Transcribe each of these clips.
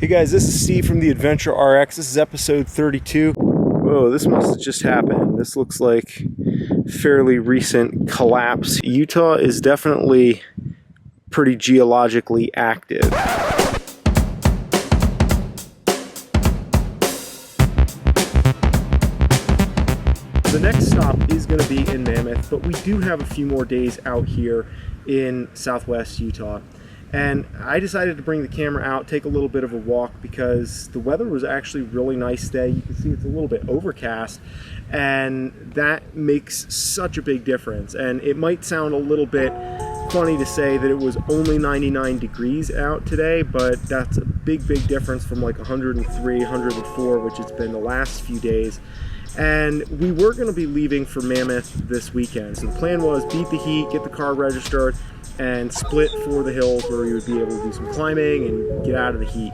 Hey guys, this is Steve from the AdventureRx. This is episode 32. Whoa, this must have just happened. This looks like fairly recent collapse. Utah is definitely pretty geologically active. The next stop is going to be in Mammoth, but we do have a few more days out here in southwest Utah. And I decided to bring the camera out, take a little bit of a walk because the weather was actually really nice today. You can see it's a little bit overcast, and that makes such a big difference. And it might sound a little bit funny to say that it was only 99 degrees out today, but that's a big difference from like 103, 104, which it's been the last few days. And we were going to be leaving for Mammoth this weekend. So the plan was beat the heat, get the car registered, and split for the hills where we would be able to do some climbing and get out of the heat.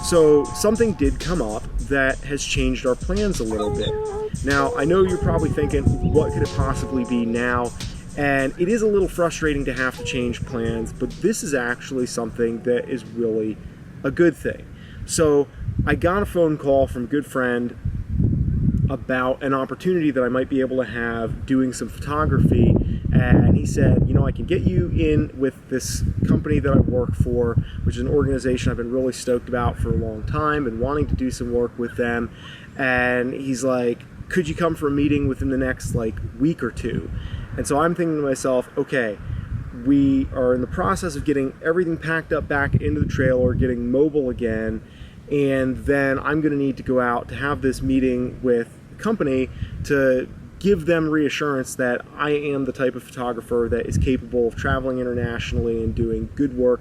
So something did come up that has changed our plans a little bit. Now, I know you're probably thinking, what could it possibly be now? And it is a little frustrating to have to change plans, but this is actually something that is really a good thing. So I got a phone call from a good friend about an opportunity that I might be able to have doing some photography, and he said, you know, I can get you in with this company that I work for, which is an organization I've been really stoked about for a long time, been wanting to do some work with them. And he's like, could you come for a meeting within the next week or two? And so I'm thinking to myself, okay, we are in the process of getting everything packed up back into the trailer, getting mobile again, and then I'm going to need to go out to have this meeting with the company to give them reassurance that I am the type of photographer that is capable of traveling internationally and doing good work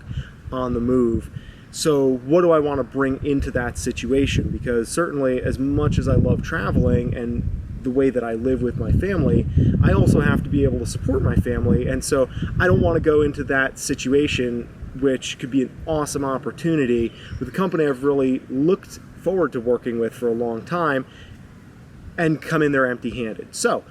on the move. So what do I want to bring into that situation? Because certainly, as much as I love traveling and the way that I live with my family, I also have to be able to support my family. And so I don't want to go into that situation, which could be an awesome opportunity with a company I've really looked forward to working with for a long time, and come in there empty-handed. So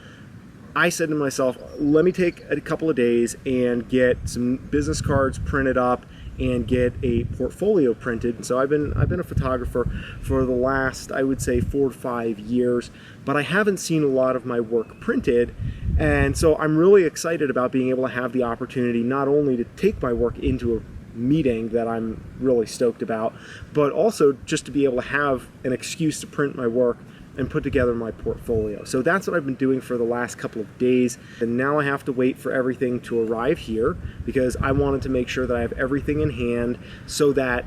I said to myself, let me take a couple of days and get some business cards printed up and get a portfolio printed. So I've been a photographer for the last, I would say, 4 to 5 years, but I haven't seen a lot of my work printed. And so I'm really excited about being able to have the opportunity not only to take my work into a meeting that I'm really stoked about, but also just to be able to have an excuse to print my work and put together my portfolio. So that's what I've been doing for the last couple of days. And now I have to wait for everything to arrive here because I wanted to make sure that I have everything in hand so that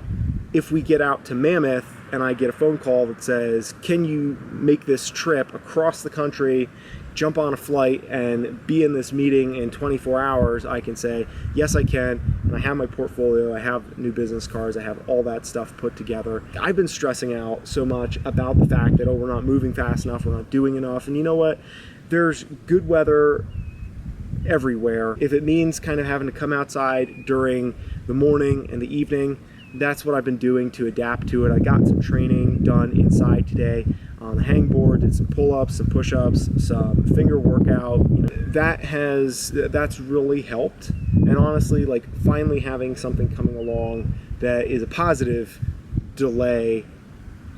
if we get out to Mammoth and I get a phone call that says, can you make this trip across the country, jump on a flight and be in this meeting in 24 hours, I can say, yes, I can. And I have my portfolio, I have new business cards, I have all that stuff put together. I've been stressing out so much about the fact that, oh, we're not moving fast enough, we're not doing enough. And you know what? There's good weather everywhere. If it means kind of having to come outside during the morning and the evening, that's what I've been doing to adapt to it. I got some training done inside today on the hangboard, did some pull-ups, some push-ups, some finger workout. You know, that's really helped. And honestly, finally having something coming along that is a positive delay,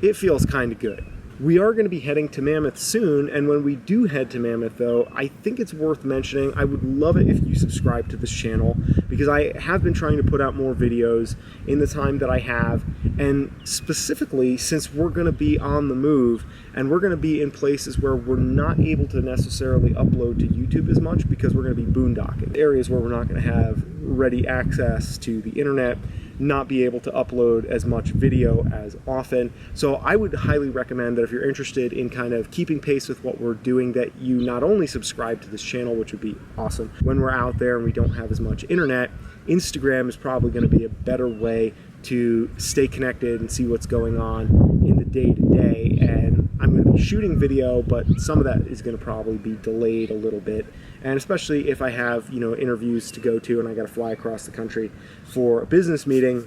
it feels kind of good. We are going to be heading to Mammoth soon, and when we do head to Mammoth, though, I think it's worth mentioning, I would love it if you subscribe to this channel, because I have been trying to put out more videos in the time that I have, and specifically, since we're going to be on the move, and we're going to be in places where we're not able to necessarily upload to YouTube as much, because we're going to be boondocking, areas where we're not going to have ready access to the internet, not be able to upload as much video as often. So I would highly recommend that if you're interested in kind of keeping pace with what we're doing, that you not only subscribe to this channel, which would be awesome. When we're out there and we don't have as much internet, Instagram is probably going to be a better way to stay connected and see what's going on in the day-to-day. And I'm going to be shooting video, but some of that is going to probably be delayed a little bit. And especially if I have, interviews to go to and I got to fly across the country for a business meeting,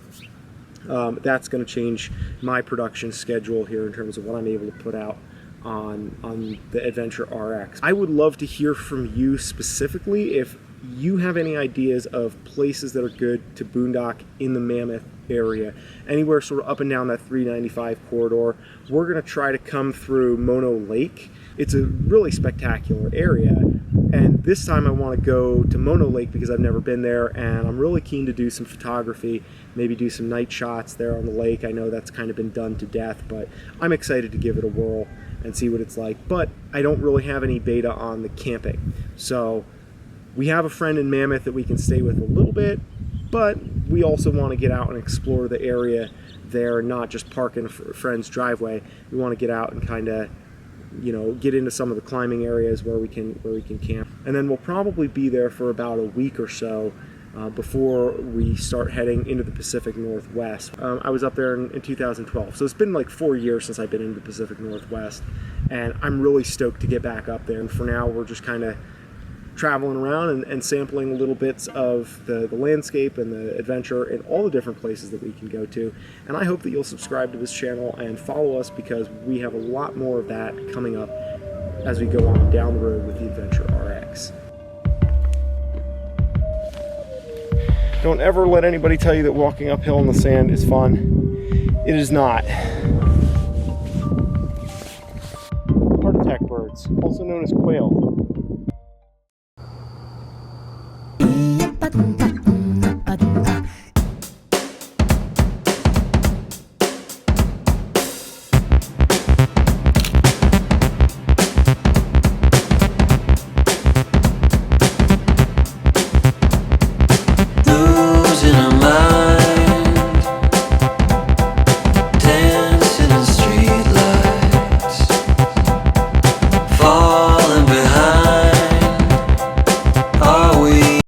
that's going to change my production schedule here in terms of what I'm able to put out on the AdventureRx. I would love to hear from you specifically if you have any ideas of places that are good to boondock in the Mammoth area, anywhere sort of up and down that 395 corridor, we're going to try to come through Mono Lake. It's a really spectacular area, and this time I want to go to Mono Lake because I've never been there, and I'm really keen to do some photography, maybe do some night shots there on the lake. I know that's kind of been done to death, but I'm excited to give it a whirl and see what it's like. But I don't really have any beta on the camping, so we have a friend in Mammoth that we can stay with a little bit, but we also want to get out and explore the area there, not just park in a friend's driveway. We want to get out and kind of, you know, get into some of the climbing areas where we can camp. And then we'll probably be there for about a week or so before we start heading into the Pacific Northwest. I was up there in 2012, so it's been like 4 years since I've been in the Pacific Northwest, and I'm really stoked to get back up there. And for now, we're just kind of traveling around and sampling little bits of the landscape and the adventure and all the different places that we can go to. And I hope that you'll subscribe to this channel and follow us, because we have a lot more of that coming up as we go on down the road with the AdventureRx. Don't ever let anybody tell you that walking uphill in the sand is fun. It is not. Heart attack birds, also known as quail.